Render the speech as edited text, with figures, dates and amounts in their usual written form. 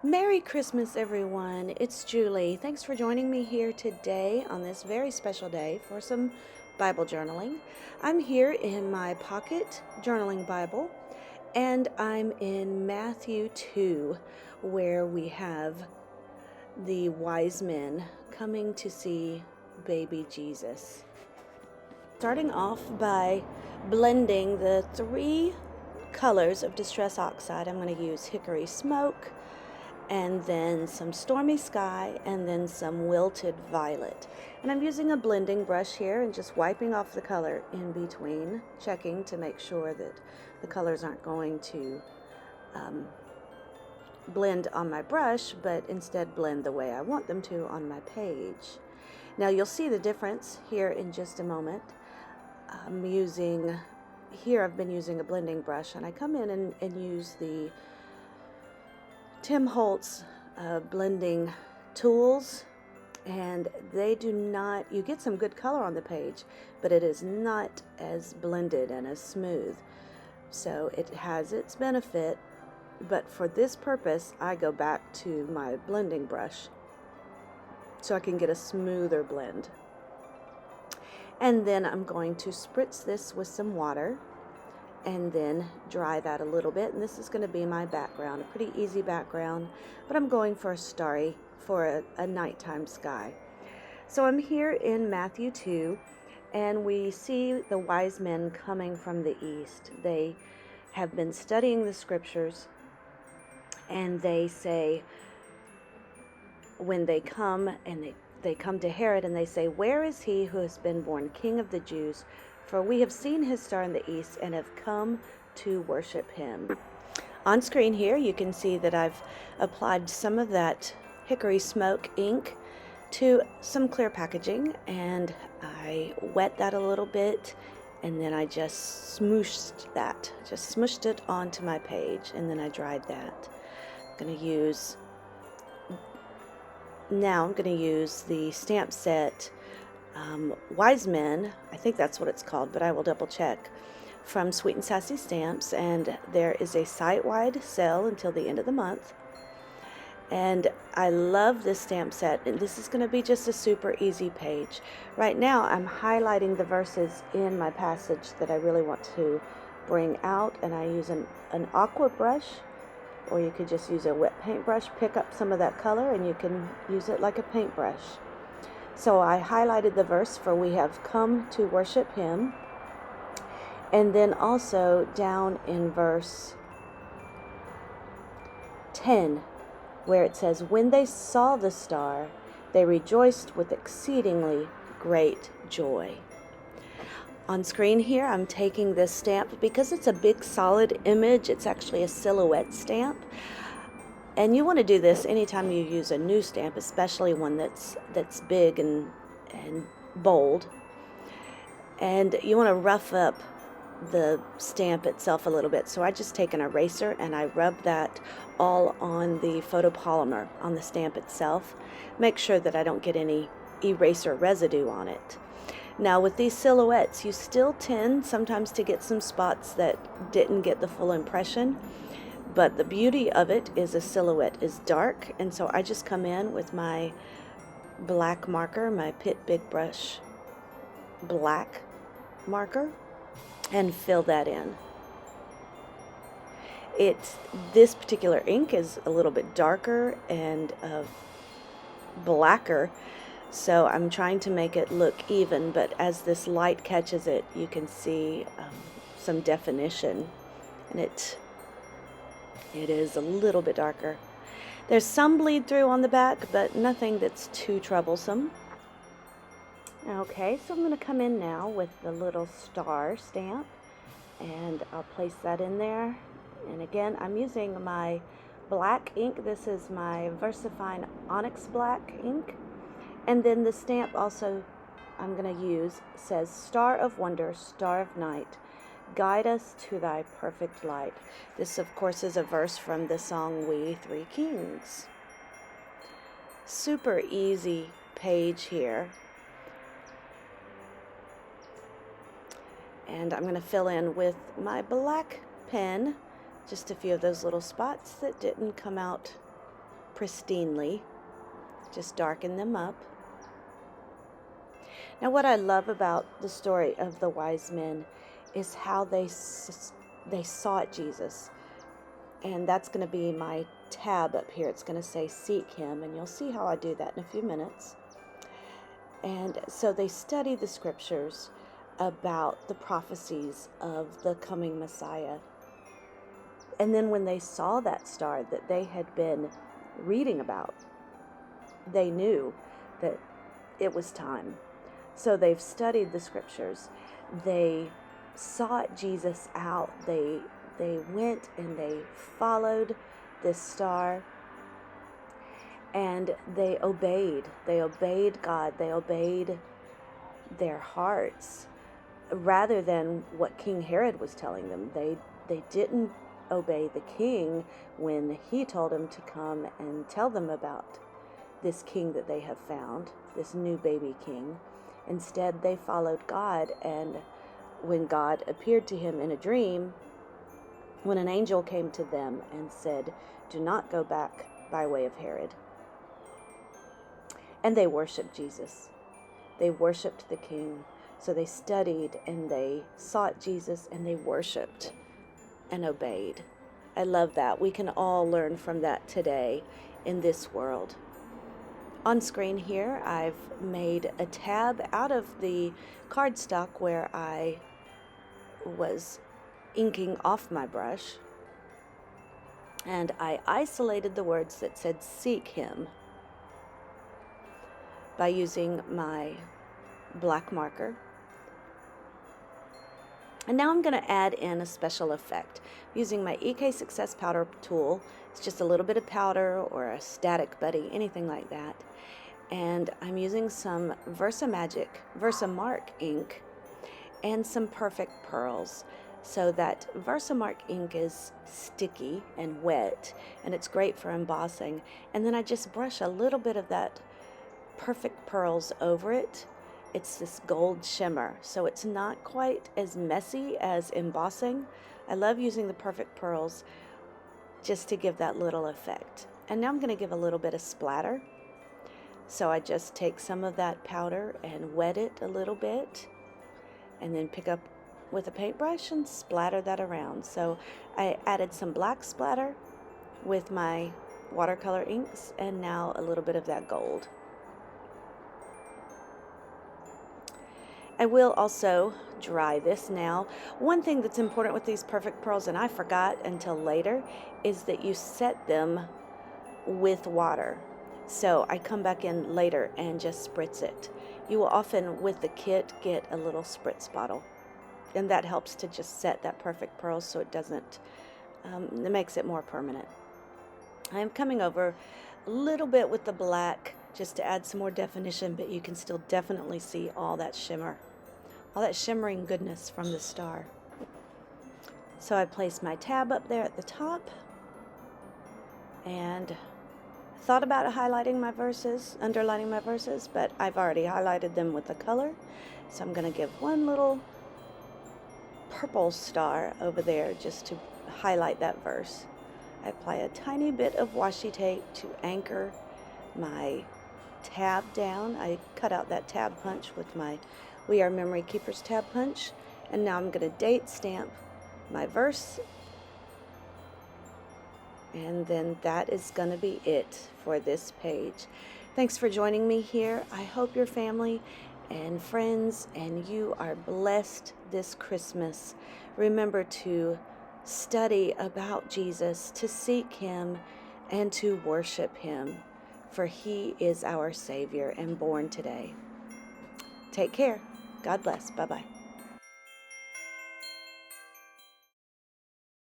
Merry Christmas, everyone. It's Julie. Thanks for joining me here today on this very special day for some Bible journaling. I'm here in my pocket journaling Bible, and I'm in Matthew 2, where we have the wise men coming to see baby Jesus. Starting off by blending the three colors of Distress Oxide. I'm going to use Hickory Smoke, and then some Stormy Sky, and then some Wilted Violet. And I'm using a blending brush here and just wiping off the color in between, checking to make sure that the colors aren't going to blend on my brush, but instead blend the way I want them to on my page. Now you'll see the difference here in just a moment. I've been using a blending brush, and I come in and use the Tim Holtz blending tools, and they do not, you get some good color on the page, but it is not as blended and as smooth. So it has its benefit, but for this purpose I go back to my blending brush so I can get a smoother blend. And then I'm going to spritz this with some water and then dry that a little bit. And this is going to be my background, a pretty easy background, but I'm going for a nighttime sky. So I'm here in Matthew 2, and we see the wise men coming from the east. They have been studying the scriptures, and they say, when they come and they come to Herod, and they say, "Where is he who has been born King of the Jews? For we have seen his star in the east and have come to worship him." On screen here you can see that I've applied some of that Hickory Smoke ink to some clear packaging, and I wet that a little bit, and then I just smooshed it onto my page, and then I dried that. I'm going to use the stamp set Wise Men, I think that's what it's called, but I will double check, from Sweet'n Sassy Stamps, and there is a site-wide sale until the end of the month. And I love this stamp set, and this is going to be just a super easy page. Right now I'm highlighting the verses in my passage that I really want to bring out, and I use an aqua brush, or you could just use a wet paintbrush, pick up some of that color, and you can use it like a paintbrush. So I highlighted the verse, "For we have come to worship him," and then also down in verse 10, where it says, "When they saw the star, they rejoiced with exceedingly great joy." On screen here, I'm taking this stamp because it's a big solid image. It's actually a silhouette stamp. And you want to do this anytime you use a new stamp, especially one that's big and bold. And you want to rough up the stamp itself a little bit. So I just take an eraser and I rub that all on the photopolymer on the stamp itself. Make sure that I don't get any eraser residue on it. Now with these silhouettes, you still tend sometimes to get some spots that didn't get the full impression. But the beauty of it is a silhouette is dark, and so I just come in with my black marker, my Pitt Big Brush black marker, and fill that in. This particular ink is a little bit darker and blacker, so I'm trying to make it look even, but as this light catches it, you can see some definition, and it is a little bit darker. There's some bleed through on the back, but nothing that's too troublesome. Okay, so I'm going to come in now with the little star stamp, and I'll place that in there. And again, I'm using my black ink. This is my Versafine Onyx black ink. And then the stamp also I'm going to use says, "Star of wonder, star of night, guide us to thy perfect light." This, of course, is a verse from the song "We Three Kings." Super easy page here. And I'm going to fill in with my black pen just a few of those little spots that didn't come out pristinely. Just darken them up. Now, what I love about the story of the wise men is how they sought Jesus. And that's going to be my tab up here. It's going to say seek him, and you'll see how I do that in a few minutes. And so they study the scriptures about the prophecies of the coming Messiah. And then when they saw that star that they had been reading about, they knew that it was time. So they've studied the scriptures. They sought Jesus out. They went and they followed this star, and they obeyed. They obeyed God. They obeyed their hearts rather than what King Herod was telling them. They didn't obey the king when he told them to come and tell them about this king that they have found, this new baby king. Instead, they followed God, and when God appeared to him in a dream, when an angel came to them and said, "Do not go back by way of Herod." And they worshiped Jesus. They worshiped the king. So they studied and they sought Jesus and they worshiped and obeyed. I love that. We can all learn from that today in this world. On screen here, I've made a tab out of the cardstock where I was inking off my brush, and I isolated the words that said seek him by using my black marker. And now I'm going to add in a special effect using my EK Success powder tool. It's just a little bit of powder or a static buddy, anything like that. And I'm using some Versamark ink and some Perfect Pearls. So that Versamark ink is sticky and wet, and it's great for embossing. And then I just brush a little bit of that Perfect Pearls over it. It's this gold shimmer, so it's not quite as messy as embossing. I love using the Perfect Pearls just to give that little effect. And now I'm going to give a little bit of splatter. So I just take some of that powder and wet it a little bit, and then pick up with a paintbrush and splatter that around. So I added some black splatter with my watercolor inks, and now a little bit of that gold. I will also dry this now. One thing that's important with these Perfect Pearls, and I forgot until later, is that you set them with water. So I come back in later and just spritz it. You will often, with the kit, get a little spritz bottle. And that helps to just set that Perfect Pearl so it doesn't, it makes it more permanent. I am coming over a little bit with the black just to add some more definition, but you can still definitely see all that shimmer, all that shimmering goodness from the star. So I placed my tab up there at the top, and thought about highlighting my verses, underlining my verses, but I've already highlighted them with the color. So I'm going to give one little purple star over there just to highlight that verse. I apply a tiny bit of washi tape to anchor my tab down. I cut out that tab punch with my We Are Memory Keepers tab punch, and now I'm going to date stamp my verse, and then that is going to be it for this page. Thanks for joining me here. I hope your family and friends and you are blessed this Christmas. Remember to study about Jesus, to seek him, and to worship him, for he is our Savior and born today. Take care. God bless. Bye-bye.